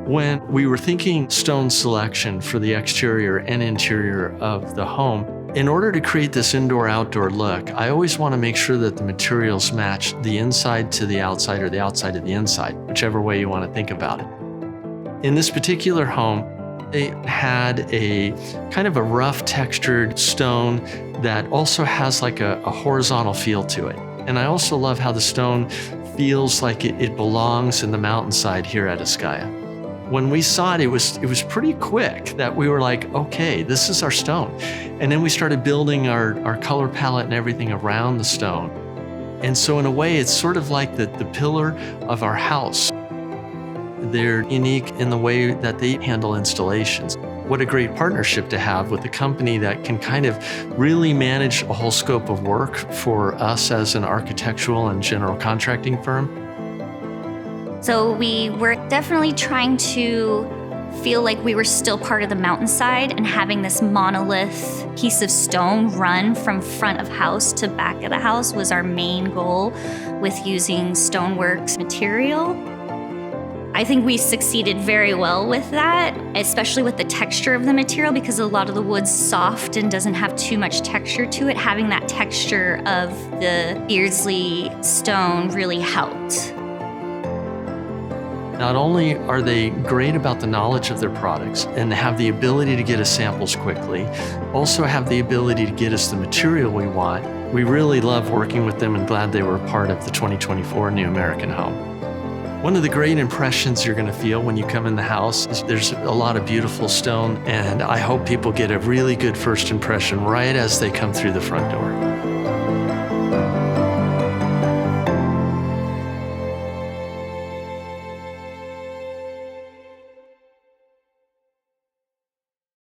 When we were thinking stone selection for the exterior and interior of the home, in order to create this indoor-outdoor look, I always want to make sure that the materials match the inside to the outside or the outside to the inside, whichever way you want to think about it. In this particular home, they had a kind of a rough textured stone that also has like a horizontal feel to it. And I also love how the stone feels like it belongs in the mountainside here at Iskaya. When we saw it, it was pretty quick that we were like, okay, this is our stone. And then we started building our color palette and everything around the stone. And so in a way, it's sort of like the pillar of our house. They're unique in the way that they handle installations. What a great partnership to have with a company that can kind of really manage a whole scope of work for us as an architectural and general contracting firm. So we were definitely trying to feel like we were still part of the mountainside, and having this monolith piece of stone run from front of house to back of the house was our main goal with using StoneWorks material. I think we succeeded very well with that, especially with the texture of the material, because a lot of the wood's soft and doesn't have too much texture to it. Having that texture of the Beardsley stone really helped. Not only are they great about the knowledge of their products and have the ability to get us samples quickly, also have the ability to get us the material we want. We really love working with them and glad they were a part of the 2024 New American Home. One of the great impressions you're going to feel when you come in the house is there's a lot of beautiful stone, and I hope people get a really good first impression right as they come through the front door.